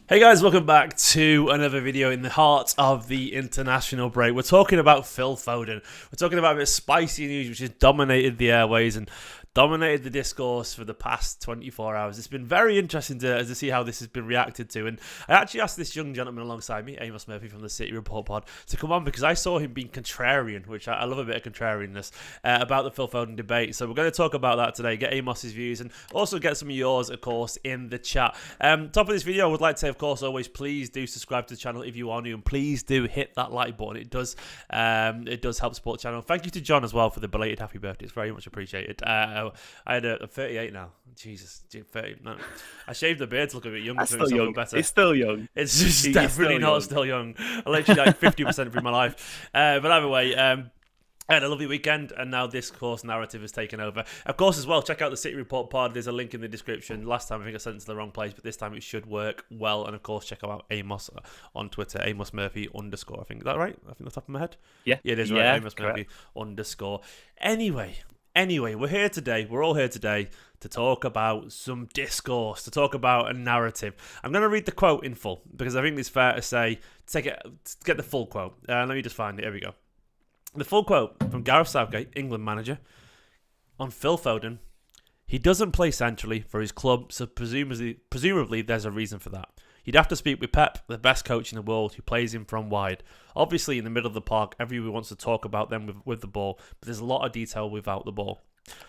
Hey guys, welcome back to another video in the heart of the international break. We're talking about Phil Foden. We're talking about a bit of spicy news which has dominated the airways and dominated the discourse for the past 24 hours. It's been very interesting to see how this has been reacted to. And I actually asked this young gentleman alongside me, Amos Murphy from the City Report pod, to come on because I saw him being contrarian, which I love a bit of contrarianness, about the Phil Foden debate. So we're going to talk about that today, get Amos's views, and also get some of yours, of course, in the chat. Top of this video, I would like to say, of course, always, please do subscribe to the channel if you are new, and please do hit that like button. It does help support the channel. Thank you to John as well for the belated happy birthday. It's very much appreciated. I had a 38 now. Jesus, 30. No. I shaved the beard to look a bit younger. That's still young. Better. It's still young. It's just definitely not still young. I literally like 50% through my life. But either way, I had a lovely weekend, and now this course narrative has taken over. Of course, as well, check out the City Report pod. There's a link in the description. Last time I think I sent it to the wrong place, but this time it should work well. And of course, check out Amos on Twitter, Amos Murphy _. I think, is that right? I think that's top of my head. Yeah, it is right. Amos Murphy _. Anyway, we're here today. We're all here today to talk about some discourse, to talk about a narrative. I'm going to read the quote in full because I think it's fair to say, to get the full quote. Let me just find it. Here we go. The full quote from Gareth Southgate, England manager, on Phil Foden. He doesn't play centrally for his club, so presumably there's a reason for that. You'd have to speak with Pep, the best coach in the world, who plays him from wide. Obviously, in the middle of the park, everyone wants to talk about them with the ball, but there's a lot of detail without the ball.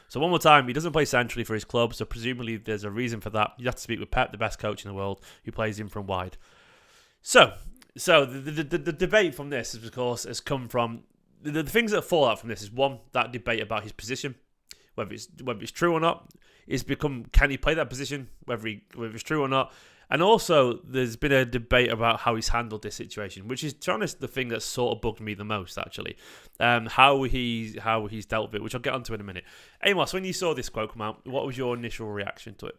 So one more time, he doesn't play centrally for his club, so presumably there's a reason for that. You'd have to speak with Pep, the best coach in the world, who plays him from wide. So the debate from this, of course, has come from the things that fall out from this is, one, that debate about his position, whether it's true or not. It's become, can he play that position, whether it's true or not. And also, there's been a debate about how he's handled this situation, which is, to be honest, the thing that sort of bugged me the most, actually. How he's dealt with it, which I'll get onto in a minute. Amos, when you saw this quote come out, what was your initial reaction to it?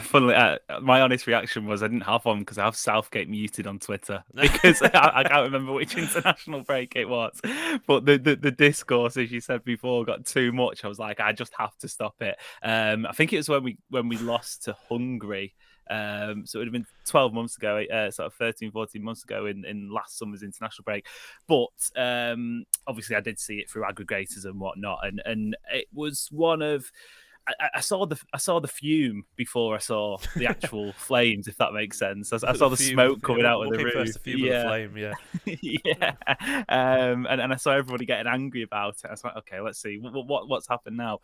Funnily, my honest reaction was I didn't have one because I have Southgate muted on Twitter because I can't remember which international break it was. But the discourse, as you said before, got too much. I was like, I just have to stop it. I think it was when we lost to Hungary. So it would have been 12 months ago, sort of 13, 14 months ago in last summer's international break. But obviously, I did see it through aggregators and whatnot, and it was one of. I saw the fume before I saw the actual flames, if that makes sense. I saw the smoke coming out of the room. First, the fume of the flame, yeah. Yeah. And I saw everybody getting angry about it. I was like, okay, let's see what's happened now.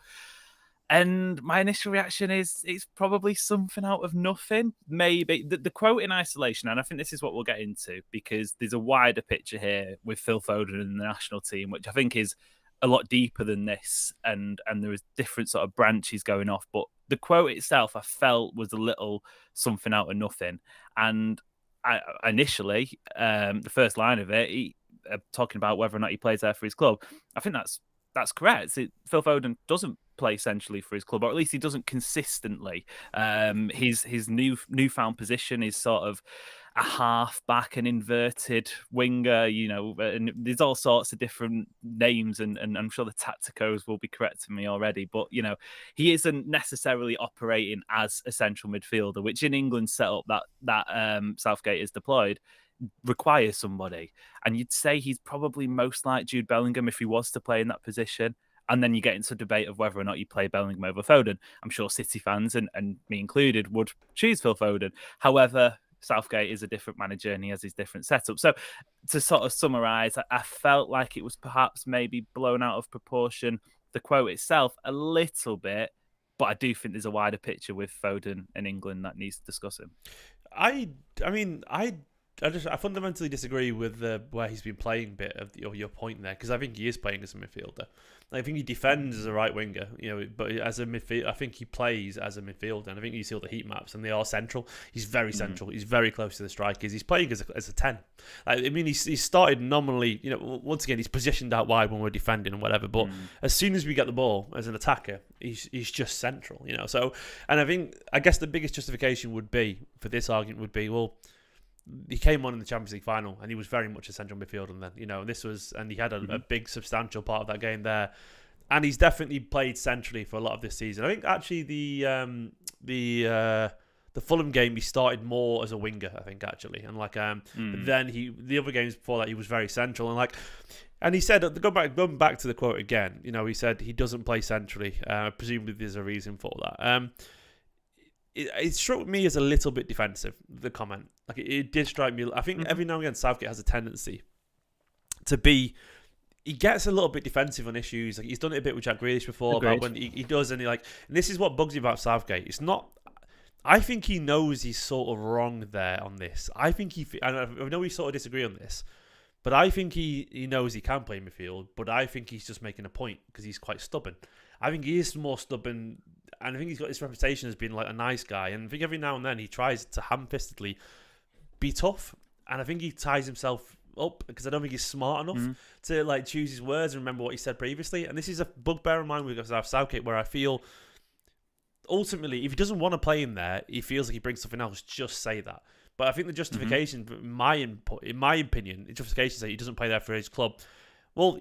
And my initial reaction is it's probably something out of nothing. Maybe the quote in isolation, and I think this is what we'll get into because there's a wider picture here with Phil Foden and the national team, which I think is a lot deeper than this, and there is different sort of branches going off. But the quote itself, I felt, was a little something out of nothing. And I initially, the first line of it, talking about whether or not he plays there for his club, I think that's correct. Phil Foden doesn't play centrally for his club, or at least he doesn't consistently. His newfound position is sort of a half-back, an inverted winger, and there's all sorts of different names, and I'm sure the tacticos will be correcting me already, but, he isn't necessarily operating as a central midfielder, which in England's setup that Southgate has deployed requires somebody. And you'd say he's probably most like Jude Bellingham if he was to play in that position. And then you get into a debate of whether or not you play Bellingham over Foden. I'm sure City fans, and me included, would choose Phil Foden. However, Southgate is a different manager and he has his different setup. So to sort of summarise, I felt like it was perhaps maybe blown out of proportion, the quote itself, a little bit, but I do think there's a wider picture with Foden and England that needs discussing. I fundamentally disagree with the where he's been playing bit of your point there, because I think he is playing as a midfielder. I think he defends as a right winger, but as a midfield, I think he plays as a midfielder, and I think you see all the heat maps, and they are central. He's very central. He's very close to the strikers. He's playing as a 10. He started nominally. Once again, he's positioned out wide when we're defending and whatever. But as soon as we get the ball as an attacker, he's just central. So, and I guess the biggest justification would be for this argument would be, well, he came on in the Champions League final and he was very much a central midfielder then, and he had a big substantial part of that game there, and he's definitely played centrally for a lot of this season. I think actually the the Fulham game he started more as a winger, I think, actually, and like but then the other games before that he was very central, and he said, going back to the quote again, he said he doesn't play centrally. Presumably there's a reason for that. It struck me as a little bit defensive, the comment. Like it did strike me. I think every now and again Southgate has a tendency to be. He gets a little bit defensive on issues. Like he's done it a bit with Jack Grealish before. Agreed. About when he does, and and this is what bugs me about Southgate. It's not. I think he knows he's sort of wrong there on this. I think I know we sort of disagree on this, but I think he knows he can play midfield. But I think he's just making a point because he's quite stubborn. I think he is more stubborn, and I think he's got this reputation as being like a nice guy. And I think every now and then he tries to ham-fistedly be tough, and I think he ties himself up because I don't think he's smart enough to like choose his words and remember what he said previously. And this is a bugbear of mine with Southgate, where I feel ultimately, if he doesn't want to play him there, he feels like he brings something else. Just say that. But I think the justification, in my opinion, the justification that he doesn't play there for his club. Well,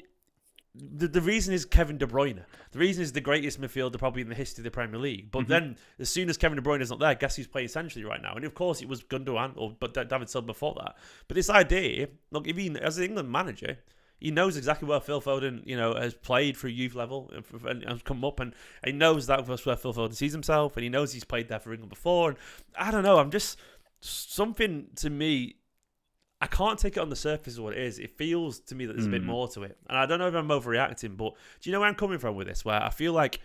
the reason is Kevin De Bruyne. The reason is the greatest midfielder probably in the history of the Premier League. But then, as soon as Kevin De Bruyne is not there, guess who's playing centrally right now? And of course, it was Gundogan but David Silva before that. But this idea, look, if he, as an England manager, he knows exactly where Phil Foden, has played through youth level and has come up, and he knows that's where Phil Foden sees himself, and he knows he's played there for England before. And I don't know, I'm just something to me. I can't take it on the surface of what it is. It feels to me that there's a bit more to it. And I don't know if I'm overreacting, but do you know where I'm coming from with this? Where I feel like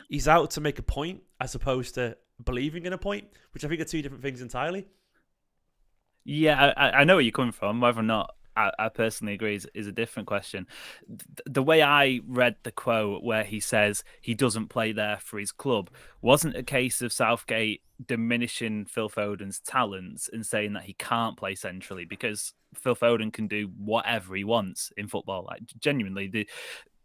he's out to make a point as opposed to believing in a point, which I think are two different things entirely. Yeah, I know where you're coming from. Whether or not I personally agree is a different question. The way I read the quote where he says he doesn't play there for his club wasn't a case of Southgate diminishing Phil Foden's talents and saying that he can't play centrally, because Phil Foden can do whatever he wants in football. Like genuinely,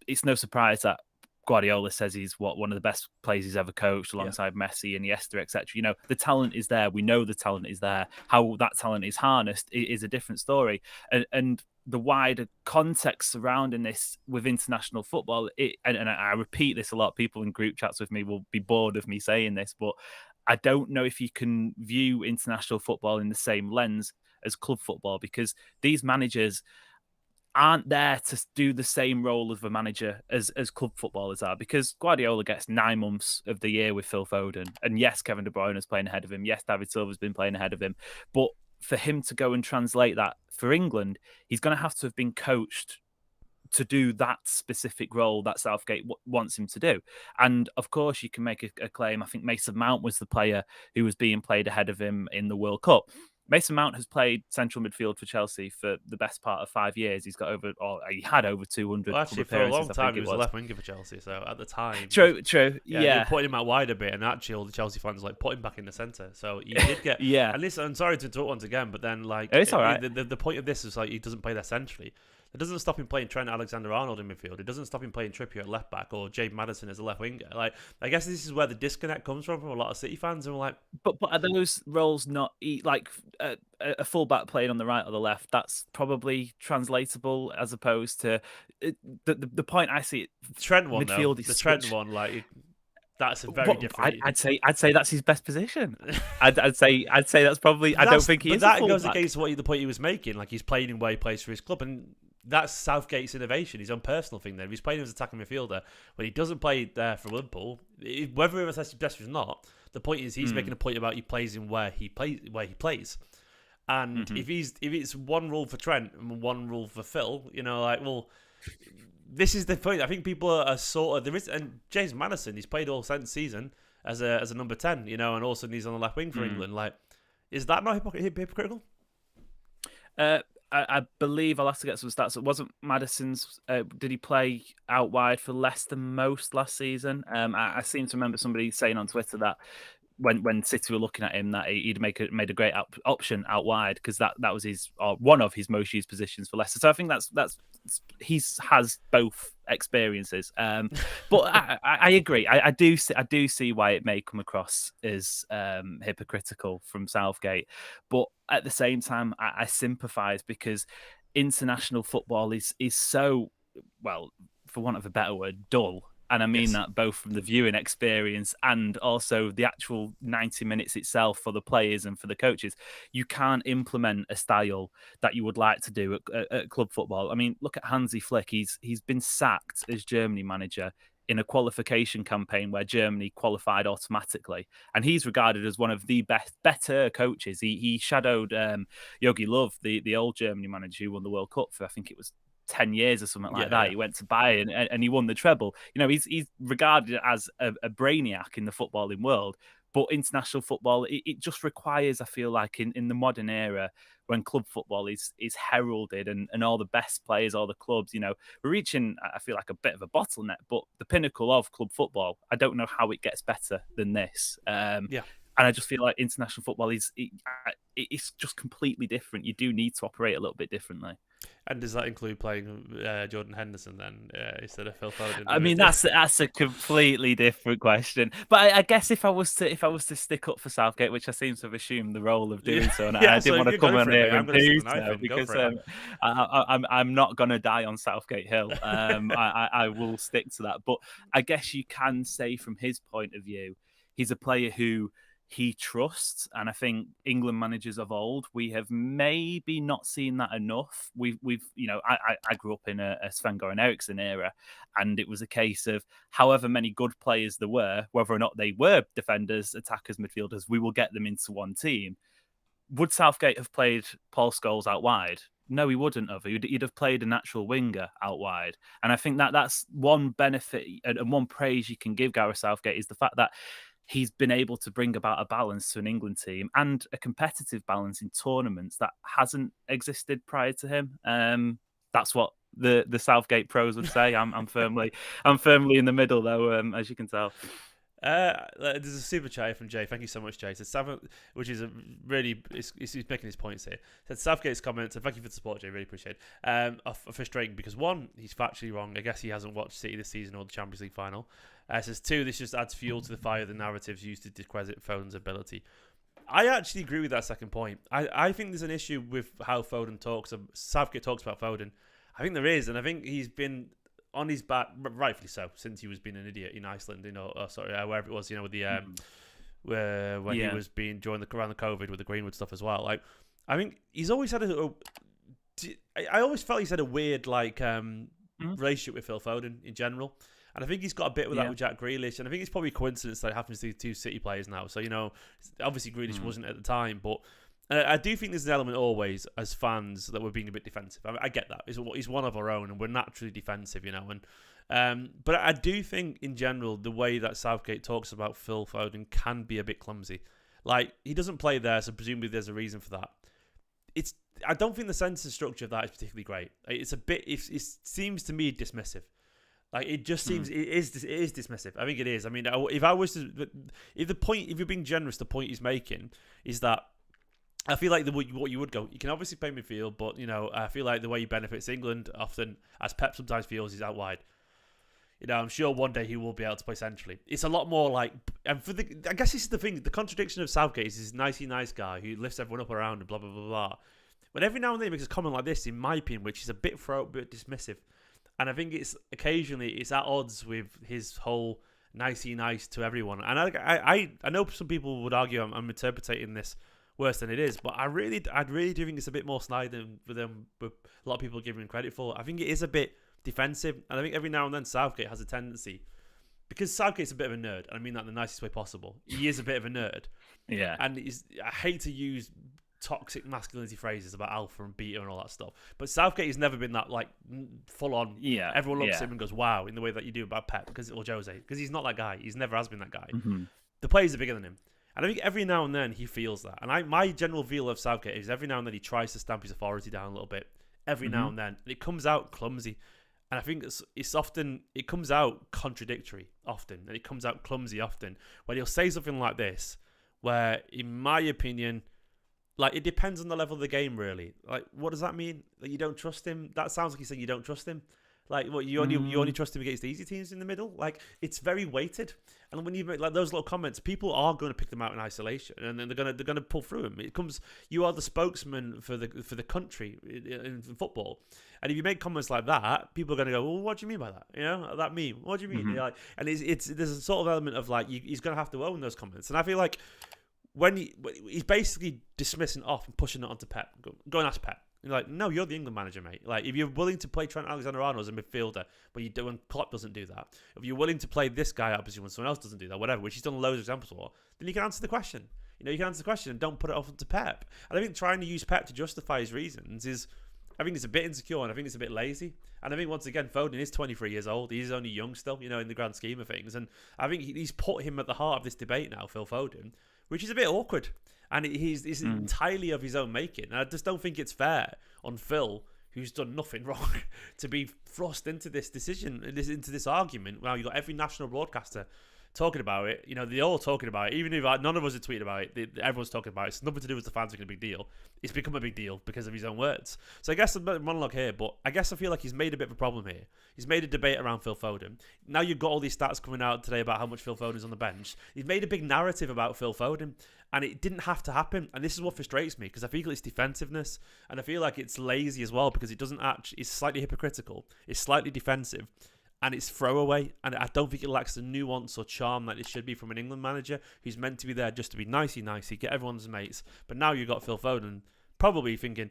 it's no surprise that Guardiola says he's one of the best players he's ever coached alongside Messi, Iniesta, etc. The talent is there. We know the talent is there. How that talent is harnessed is a different story. And the wider context surrounding this with international football, and I repeat this a lot, people in group chats with me will be bored of me saying this, but I don't know if you can view international football in the same lens as club football, because these managers aren't there to do the same role of a manager as club footballers are, because Guardiola gets 9 months of the year with Phil Foden. And yes, Kevin De Bruyne is playing ahead of him. Yes, David Silva's been playing ahead of him. But for him to go and translate that for England, he's going to have been coached to do that specific role that Southgate wants him to do. And of course, you can make a claim. I think Mason Mount was the player who was being played ahead of him in the World Cup. Mason Mount has played central midfield for Chelsea for the best part of 5 years. He had over 200. Well, actually, for a long time, he was a left winger for Chelsea. So at the time, true, yeah, putting him out wide a bit, and actually, all the Chelsea fans put him back in the centre. So he did get, And listen, I'm sorry to interrupt once again, but then it's all right. The point of this is he doesn't play there centrally. It doesn't stop him playing Trent Alexander-Arnold in midfield. It doesn't stop him playing Trippier at left back or James Maddison as a left winger. I guess this is where the disconnect comes from a lot of City fans, and we're like, but are those roles not like a fullback playing on the right or the left? That's probably translatable as opposed to the point I see. Trent one, midfield though, is the Trent one, that's a very different. I'd say that's his best position. I'd say that's probably. I don't think he is. But that goes against the point he was making. Like he's playing in where he plays for his club, and that's Southgate's innovation, his own personal thing. There, if he's playing as attacking midfielder, when he doesn't play there for Liverpool, whether it's his best or not, the point is he's making a point about he plays in where he plays. And if it's one rule for Trent and one rule for Phil, this is the point. I think people are sort of and James Maddison, he's played all season as a number 10, and also he's on the left wing for England. Is that not hypocritical? I believe I'll have to get some stats. It wasn't Maddison's. Did he play out wide for less than most last season? I seem to remember somebody saying on Twitter that when City were looking at him, that he'd made a great option out wide, because that was one of his most used positions for Leicester. So I think that's he has both experiences. But I agree. I do see why it may come across as hypocritical from Southgate, but at the same time, I sympathise, because international football is so, well, for want of a better word, dull And I mean Yes. that both from the viewing experience and also the actual 90 minutes itself for the players and for the coaches. You can't implement a style that you would like to do at club football. I mean, look at Hansi Flick. He's been sacked as Germany manager in a qualification campaign where Germany qualified automatically. And he's regarded as one of the better coaches. He shadowed Jogi Löw, the old Germany manager who won the World Cup for, I think it was 10 years or something like that. Yeah. He went to Bayern and he won the treble. You know, he's regarded as a brainiac in the footballing world. But international football, it just requires, I feel like, in the modern era, when club football is heralded and all the best players, all the clubs, you know, we're reaching, I feel like, a bit of a bottleneck. But the pinnacle of club football, I don't know how it gets better than this. Yeah. And I just feel like international football it's just completely different. You do need to operate a little bit differently. And does that include playing Jordan Henderson then instead of Phil Foden? I mean, that's a completely different question. But I guess if I was to stick up for Southgate, which I seem to have assumed the role of doing so, and I didn't want to come on here and do so because I'm not going to die on Southgate Hill. I will stick to that. But I guess you can say from his point of view, he's a player who he trusts, and I think England managers of old, we have maybe not seen that enough. We've you know, I grew up in a Sven-Göran Eriksson era, and it was a case of however many good players there were, whether or not they were defenders, attackers, midfielders, we will get them into one team. Would Southgate have played Paul Scholes out wide? No, he wouldn't have. He'd have played a natural winger out wide. And I think that's one benefit and one praise you can give Gareth Southgate is the fact that he's been able to bring about a balance to an England team and a competitive balance in tournaments that hasn't existed prior to him. That's what the Southgate pros would say. I'm firmly in the middle though, as you can tell. There's a super chat from Jay. Thank you so much, Jay. Said which is a really, he's making his points here. Said Southgate's comments, and thank you for the support, Jay. Really appreciate it. Are frustrating because one, he's factually wrong. I guess he hasn't watched City this season or the Champions League final. Says two, this just adds fuel to the fire of the narratives used to discredit Foden's ability. I actually agree with that second point. I think there's an issue with how Southgate talks about Foden. I think there is, and I think he's been on his back, rightfully so, since he was being an idiot in Iceland, wherever it was, with the when he was being around the COVID with the Greenwood stuff as well. Like, I think he's always had I always felt he's had a weird relationship with Phil Foden in general, and I think he's got a bit with that with Jack Grealish, and I think it's probably a coincidence that it happens to the two City players now. So obviously Grealish wasn't at the time, but. I do think there's an element always as fans that we're being a bit defensive. I get that. He's one of our own, and we're naturally defensive, but I do think in general the way that Southgate talks about Phil Foden can be a bit clumsy. Like, he doesn't play there, so presumably there's a reason for that. I don't think the sentence structure of that is particularly great. It's a bit. It seems to me dismissive. Like, it just seems it is dismissive. I think it is. I mean, if you're being generous, the point he's making is that. I feel like what you would go, you can obviously play midfield, but I feel like the way he benefits England often, as Pep sometimes feels, is out wide. I'm sure one day he will be able to play centrally. It's a lot more like, and I guess this is the thing, the contradiction of Southgate is this nice guy who lifts everyone up around and blah blah blah blah. But every now and then he makes a comment like this, in my opinion, which is a bit dismissive, and I think it's at odds with his whole nice to everyone. And I know some people would argue I'm interpreting this worse than it is, but I really do think it's a bit more snide than a lot of people giving him credit for. I think it is a bit defensive, and I think every now and then Southgate has a tendency, because Southgate's a bit of a nerd, and I mean that in the nicest way possible. He is a bit of a nerd, and I hate to use toxic masculinity phrases about alpha and beta and all that stuff, but Southgate has never been that full on. Everyone looks at him and goes, "Wow," in the way that you do about Pep or Jose, because he's not that guy. He's never has been that guy. Mm-hmm. The players are bigger than him. And I think every now and then he feels that. And my general feel of Southgate is every now and then he tries to stamp his authority down a little bit. Every now and then. And it comes out clumsy. And I think it comes out contradictory often. And it comes out clumsy often. When he'll say something like this, where, in my opinion, it depends on the level of the game, really. What does that mean? That you don't trust him? That sounds like he's saying you don't trust him. Like, what, you only trust him against the easy teams in the middle? Like, it's very weighted. And when you make like those little comments, people are going to pick them out in isolation, and then they're going to pull through them. It comes, you are the spokesman for the country in football, and if you make comments like that, people are going to go, well, what do you mean by that? You know, that meme. What do you mean? Like, and it's there's a sort of element of like he's going to have to own those comments, and I feel like when he's basically dismissing off and pushing it onto Pep. Go and ask Pep. You're like, no, you're the England manager, mate. Like, if you're willing to play Trent Alexander-Arnold as a midfielder, when Klopp doesn't do that, if you're willing to play this guy opposite when someone else doesn't do that, whatever, which he's done loads of examples for, then you can answer the question. You know, you can answer the question and don't put it off to Pep. And I think trying to use Pep to justify his reasons is, I think it's a bit insecure and I think it's a bit lazy. And I think, once again, Foden is 23 years old. He's only young still, you know, in the grand scheme of things. And I think he's put him at the heart of this debate now, Phil Foden, which is a bit awkward. And he's entirely of his own making. And I just don't think it's fair on Phil, who's done nothing wrong, to be thrust into this decision, into this argument. Well, you've got every national broadcaster talking about it. You know, they're all talking about it. Even if none of us are tweeting about it, everyone's talking about it. It's nothing to do with the fans making a big deal. It's become a big deal because of his own words. So I guess the monologue here, but I guess I feel like he's made a bit of a problem here. He's made a debate around Phil Foden. Now you've got all these stats coming out today about how much Phil Foden's on the bench. He's made a big narrative about Phil Foden, and it didn't have to happen. And this is what frustrates me, because I feel it's defensiveness, and I feel like it's lazy as well, because it doesn't actually. It's slightly hypocritical. It's slightly defensive. And it's throwaway, and I don't think it lacks the nuance or charm that it should be from an England manager who's meant to be there just to be nicey, get everyone's mates. But now you've got Phil Foden probably thinking,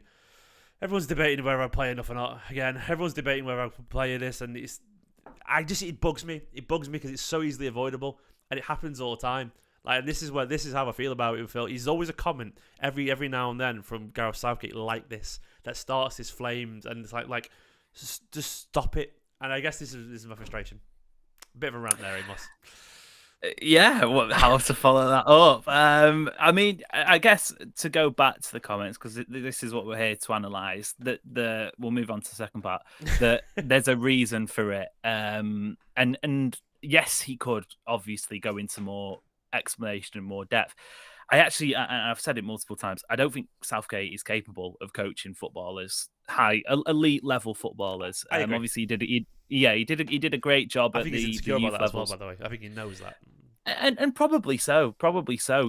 everyone's debating whether I play enough or not. Again, everyone's debating whether I play this, and it bugs me. It bugs me because it's so easily avoidable, and it happens all the time. Like, this is how I feel about it with Phil. He's always a comment every now and then from Gareth Southgate like this that starts his flames, and it's like just stop it. And I guess this is my frustration. Bit of a rant there, Amos. Yeah, how to follow that up? I mean, I guess to go back to the comments, because this is what we're here to analyse. That we'll move on to the second part. That there's a reason for it. And yes, he could obviously go into more explanation and more depth. I've said it multiple times, I don't think Southgate is capable of coaching footballers, elite level footballers. Obviously, he did a great job at the youth levels. As well, by the way, I think he knows that, and probably so.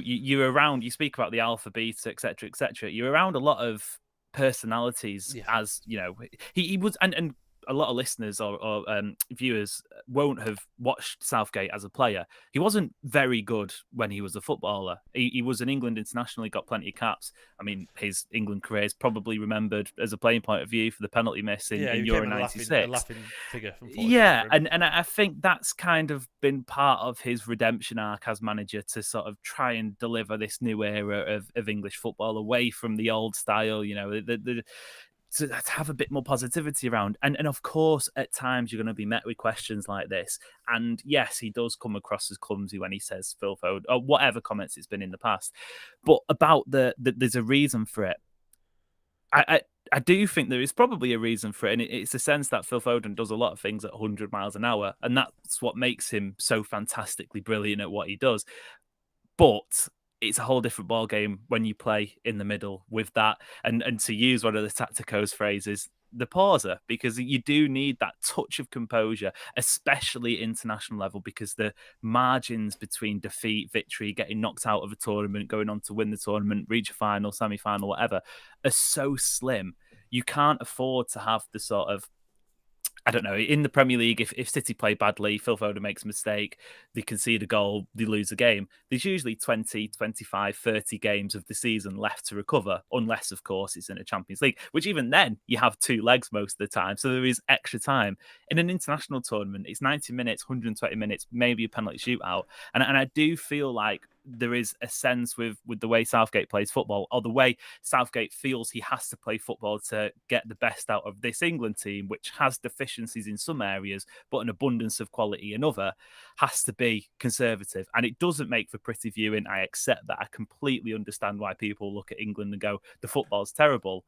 You're around. You speak about the alpha, beta, etc., etc. You're around a lot of personalities, as you know. He was, and a lot of listeners or viewers won't have watched Southgate as a player. He wasn't very good when he was a footballer. He was an England international. He got plenty of caps. I mean, his England career is probably remembered as a playing point of view for the penalty miss in Euro 96. A laughing figure. And I think that's kind of been part of his redemption arc as manager, to sort of try and deliver this new era of English football away from the old style, you know, to have a bit more positivity around. And of course, at times you're going to be met with questions like this. And yes, he does come across as clumsy when he says Phil Foden, or whatever comments it's been in the past. But about there's a reason for it. I do think there is probably a reason for it. And it's a sense that Phil Foden does a lot of things at 100 miles an hour. And that's what makes him so fantastically brilliant at what he does. But it's a whole different ball game when you play in the middle with that, and to use one of the Tactico's phrases, the pauser, because you do need that touch of composure, especially international level, because the margins between defeat, victory, getting knocked out of a tournament, going on to win the tournament, reach a final, semi-final, whatever, are so slim. You can't afford to have the sort of, I don't know, in the Premier League, if City play badly, Phil Foden makes a mistake, they concede a goal, they lose a game, there's usually 20, 25, 30 games of the season left to recover, unless, of course, it's in a Champions League, which even then, you have 2 legs most of the time, so there is extra time. In an international tournament, it's 90 minutes, 120 minutes, maybe a penalty shootout, and I do feel like there is a sense with the way Southgate plays football, or the way Southgate feels he has to play football to get the best out of this England team, which has deficiencies in some areas, but an abundance of quality in other, has to be conservative. And it doesn't make for pretty viewing. I accept that. I completely understand why people look at England and go, the football's terrible.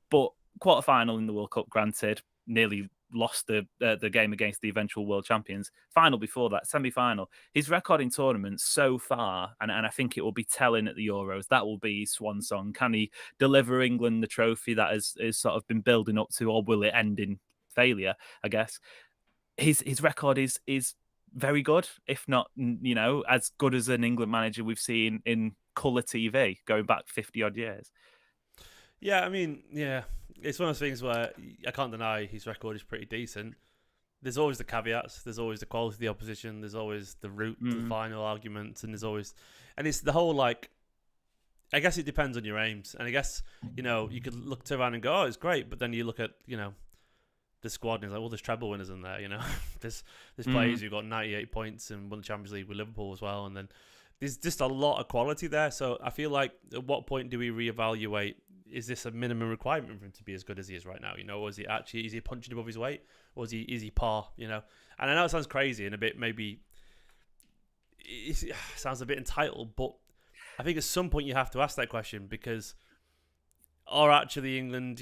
But quarter-final in the World Cup, granted, nearly lost the game against the eventual world champions. Final before that, semi-final. His record in tournaments so far, and I think it will be telling at the Euros, that will be his swan song. Can he deliver England the trophy that has sort of been building up to, or will it end in failure, I guess. His record is very good, if not, as good as an England manager we've seen in colour TV going back 50 odd years. Yeah, I mean, yeah, it's one of those things where I can't deny his record is pretty decent. There's always the caveats. There's always the quality of the opposition. There's always the route to the final arguments, and it's the whole like. I guess it depends on your aims, and I guess you could look around and go, "Oh, it's great," but then you look at the squad and it's like, well, there's treble winners in there. There's players who got 98 points and won the Champions League with Liverpool as well, and then there's just a lot of quality there. So I feel like at what point do we reevaluate? Is this a minimum requirement for him to be as good as he is right now? Or is he punching above his weight, or is he par? And I know it sounds crazy and a bit maybe it sounds a bit entitled, but I think at some point you have to ask that question because are actually England,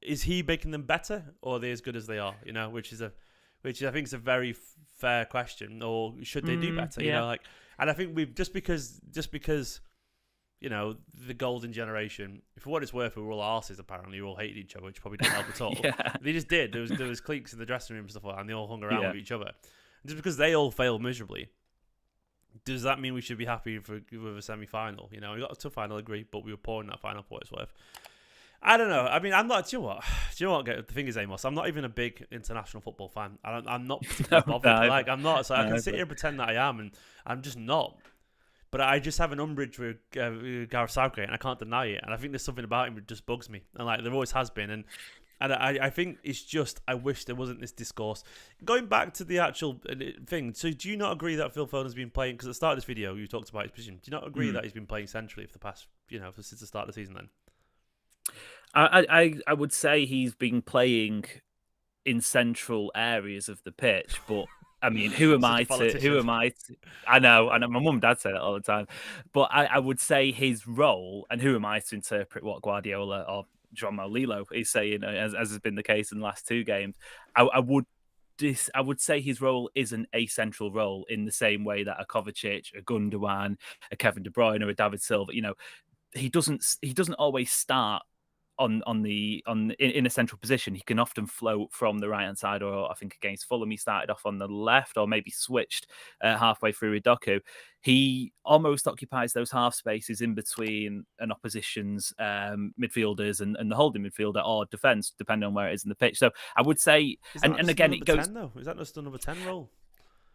is he making them better or are they as good as they are? Which I think is a very fair question. Or should they do better? Yeah. And I think we've just because the golden generation, for what it's worth, we were all arses apparently. We all hated each other, which probably didn't help at all. Yeah. They just did. There was cliques in the dressing room and stuff like that, and they all hung around with each other. And just because they all failed miserably, does that mean we should be happy with a semi-final? We got to a final, I agree, but we were poor in that final for what it's worth. I don't know. I mean, I'm not. Do you know what? The thing is, Amos, I'm not even a big international football fan. I'm not particularly bothered. I'm not. So I can sit here and pretend that I am, and I'm just not. But I just have an umbrage with Gareth Southgate, and I can't deny it. And I think there's something about him that just bugs me, and there always has been. And I think it's just I wish there wasn't this discourse. Going back to the actual thing, so do you not agree that Phil Foden's been playing? Because at the start of this video, you talked about his position. Do you not agree that he's been playing centrally for the past, since the start of the season? Then I would say he's been playing in central areas of the pitch, but I mean, who am I to? I know. My mum and dad say that all the time, but I would say his role, and who am I to interpret what Guardiola or John Lilo is saying, as has been the case in the last two games. I would say his role isn't a central role in the same way that a Kovacic, a Gundogan, a Kevin De Bruyne, or a David Silva. He doesn't always start in a central position. He can often float from the right hand side, or I think against Fulham he started off on the left, or maybe switched halfway through with Doku. He almost occupies those half spaces in between an opposition's midfielders and the holding midfielder or defence, depending on where it is in the pitch. So I would say, and again, it goes. 10, though? Is that just the number 10 role?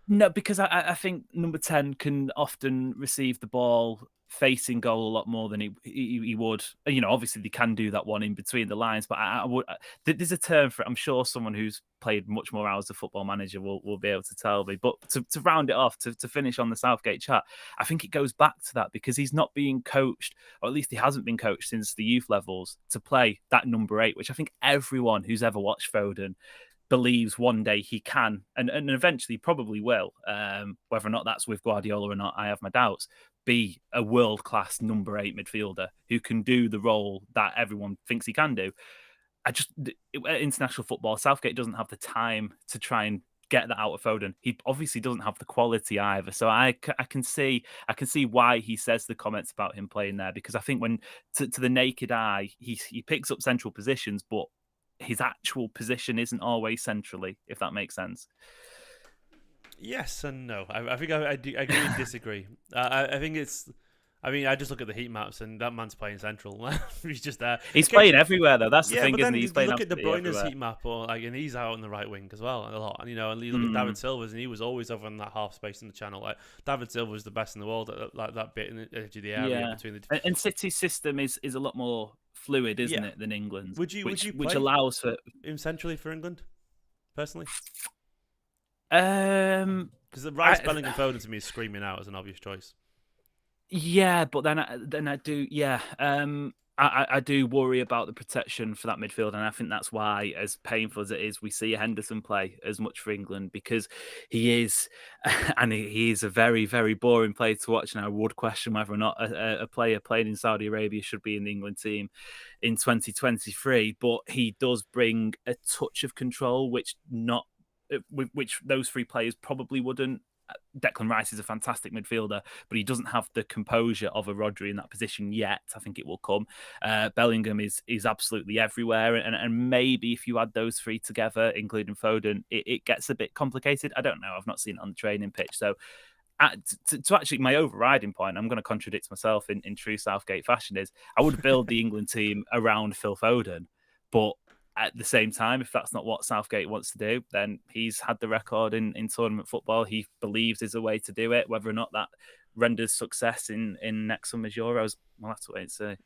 No, because I think number 10 can often receive the ball facing goal a lot more than he would. Obviously they can do that one in between the lines, but I would. There's a term for it. I'm sure someone who's played much more hours as a football manager will be able to tell me. But to round it off, to finish on the Southgate chat, I think it goes back to that because he's not being coached, or at least he hasn't been coached since the youth levels, to play that number 8, which I think everyone who's ever watched Foden believes one day he can and eventually probably will, whether or not that's with Guardiola or not, I have my doubts, be a world-class number 8 midfielder who can do the role that everyone thinks he can do. International football, Southgate doesn't have the time to try and get that out of Foden. He obviously doesn't have the quality either. So I can see why he says the comments about him playing there, because I think when to the naked eye, he picks up central positions, but his actual position isn't always centrally, if that makes sense. Yes and no. I think I agree and disagree. I think it's. I mean, I just look at the heat maps, and that man's playing central. He's just there. He's playing everywhere, though. That's the thing, but isn't then he? He's playing look at De Bruyne's everywhere. heat map, and he's out on the right wing as well, a lot. And you look at David Silva's, and he was always over in that half space in the channel. Like David Silva was the best in the world at that bit in the edge of the area between the. And City's system is a lot more fluid, isn't it, than England's? Would you which allows for him centrally for England, personally? Because the Rice, Bellingham, Foden to me is screaming out as an obvious choice. Yeah, but then I do. Yeah, I do worry about the protection for that midfield, and I think that's why, as painful as it is, we see Henderson play as much for England, because he is, and he is a very, very boring player to watch. And I would question whether or not a player playing in Saudi Arabia should be in the England team in 2023. But he does bring a touch of control, which those three players probably wouldn't Declan Rice is a fantastic midfielder, but he doesn't have the composure of a Rodri in that position yet. I think it will come. Bellingham is absolutely everywhere, and maybe if you add those three together, including Foden, it gets a bit complicated. I don't know. I've not seen it on the training pitch, so. To actually, my overriding point, I'm going to contradict myself in true Southgate fashion, is I would build the England team around Phil Foden, but at the same time, if that's not what Southgate wants to do, then he's had the record in tournament football. He believes there's a way to do it. Whether or not that renders success in next summer's Euros, we'll have to wait and see.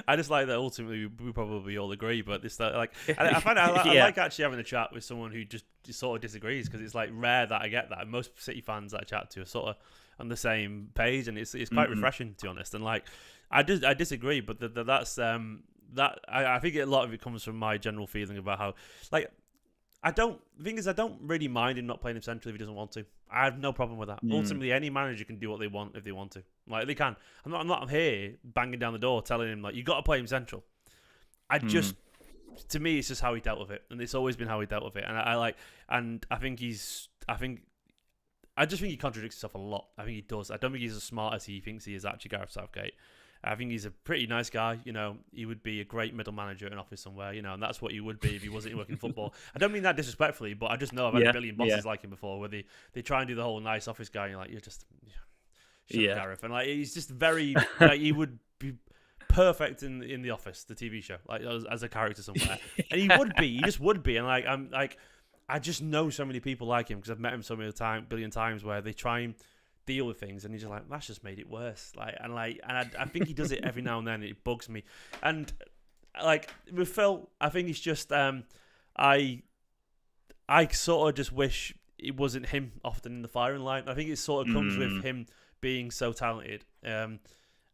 I just like that ultimately we probably all agree, but this like I find I like actually having a chat with someone who just sort of disagrees, because it's like rare that I get that. And most City fans that I chat to are sort of on the same page, and it's quite refreshing, to be honest. And like I disagree, but that's I think a lot of it comes from my general feeling about how like the thing is I don't really mind him not playing him centrally if he doesn't want to. I have no problem with that. Ultimately, any manager can do what they want if they want to. Like they can. I'm not here banging down the door telling him like you got to play him central. To me, it's just how he dealt with it, and it's always been how he dealt with it. And I just think he contradicts himself a lot. I think he does. I don't think he's as smart as he thinks he is. Actually, Gareth Southgate. I think he's a pretty nice guy. You know, he would be a great middle manager in an office somewhere. You know, and that's what he would be if he wasn't working football. I don't mean that disrespectfully, but I just know I've had a billion bosses like him before, where they try and do the whole nice office guy. And you're like, you're just shut up, Gareth. And like, he's just very like he would be perfect in the Office, the TV show, like as a character somewhere. And he would be. He just would be. And like I just know so many people like him because I've met him so many billion times where they try and deal with things, and he's just like, that's just made it worse. And I think he does it every now and then. It bugs me. And like with Phil, I think it's just I sort of just wish it wasn't him often in the firing line. I think it sort of comes with him being so talented, and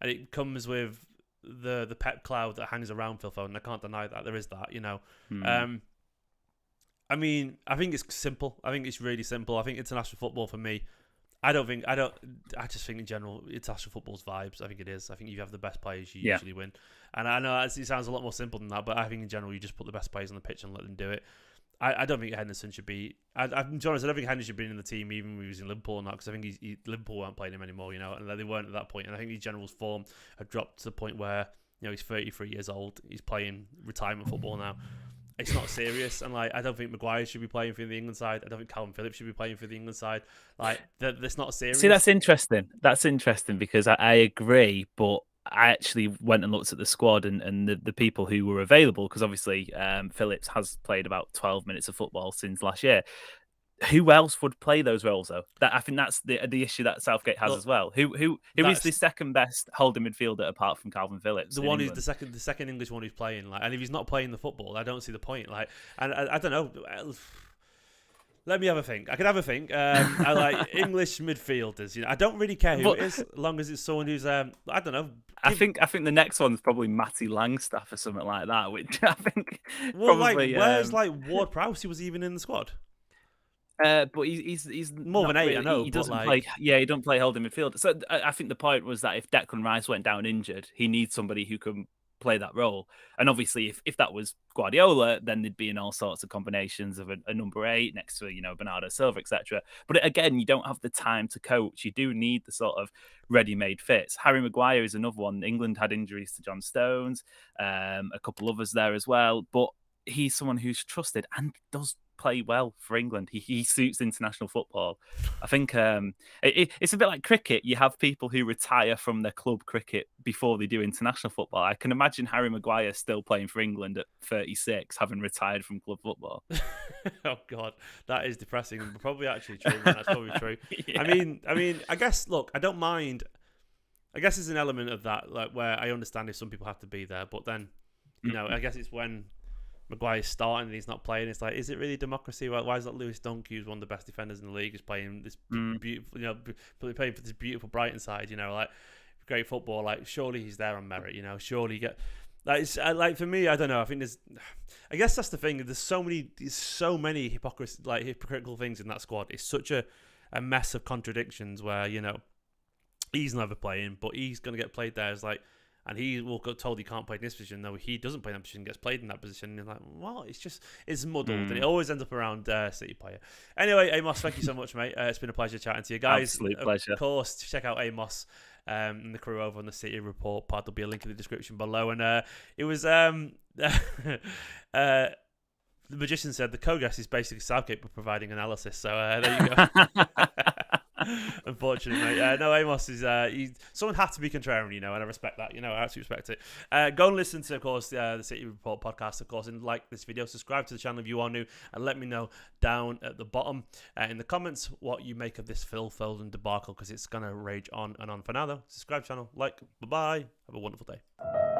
it comes with the pep cloud that hangs around Phil Foden. I can't deny that there is that, you know. I mean, I think it's simple. I think it's really simple. I think international football for me, I just think in general, international football's vibes. I think it is. I think if you have the best players, you usually win. And I know it sounds a lot more simple than that, but I think in general, you just put the best players on the pitch and let them do it. I don't think Henderson should be. To be honest, I don't think Henderson should be in the team even when he was in Liverpool or not, because I think Liverpool weren't playing him anymore, you know, and they weren't at that point. And I think his general's form had dropped to the point where, you know, he's 33 years old. He's playing retirement football now. It's not serious, and like I don't think Maguire should be playing for the England side. I don't think Calvin Phillips should be playing for the England side. Like that's not serious. See, that's interesting. That's interesting because I agree, but I actually went and looked at the squad and the people who were available, because obviously Phillips has played about 12 minutes of football since last year. Who else would play those roles though? I think that's the issue that Southgate has as well. Who is the second best holding midfielder apart from Calvin Phillips? The one who's the second English one who's playing. Like, and if he's not playing the football, I don't see the point. Like, and I don't know. Let me have a think. I can have a think. I like English midfielders. You know, I don't really care who it is, as long as it's someone who's I don't know. I think the next one's probably Matty Langstaff or something like that. Which I think. Well, probably, like where's like Ward Prowse? He was even in the squad. But he's more than 8. Really, I know. He doesn't play. Yeah, he don't play holding midfield. So I think the point was that if Declan Rice went down injured, he needs somebody who can play that role. And obviously, if that was Guardiola, then there'd be in all sorts of combinations of a number 8 next to, you know, Bernardo Silva, etc. But again, you don't have the time to coach. You do need the sort of ready-made fits. Harry Maguire is another one. England had injuries to John Stones, a couple others there as well. But he's someone who's trusted and does play well for England. He suits international football. I think it's a bit like cricket. You have people who retire from their club cricket before they do international football. I can imagine Harry Maguire still playing for England at 36, having retired from club football. Oh God, that is depressing. Probably actually true. That's probably true. Yeah. I mean, I guess. Look, I don't mind. I guess there's an element of that, like where I understand if some people have to be there, but then, you know, I guess it's when Maguire's starting and he's not playing. It's like, is it really democracy? Why is that Lewis Dunk, who's one of the best defenders in the league, is playing this beautiful, you know, playing for this beautiful Brighton side? You know, like great football. Like surely he's there on merit. You know, surely like for me, I don't know. I think I guess that's the thing. There's so many hypocritical things in that squad. It's such a mess of contradictions where, you know, he's never playing, but he's going to get played there. It's like, and he will get told he can't play in this position. No, he doesn't play in that position, gets played in that position. And you're like, well, it's muddled, and it always ends up around City player. Anyway, Amos, thank you so much, mate. It's been a pleasure chatting to you guys. Absolute pleasure. Of course, check out Amos and the crew over on the City Report pod. There'll be a link in the description below. And it was the magician said the co-guest is basically Southgate but providing analysis. So there you go. Unfortunately, mate. No, Amos is someone had to be contrarian, and I respect that. I absolutely respect it. Go and listen to, of course, the City Report podcast, of course, and like this video, subscribe to the channel if you are new, and let me know down at the bottom in the comments what you make of this Phil Foden debacle, because it's gonna rage on and on. For now, though, subscribe channel, like, bye bye, have a wonderful day.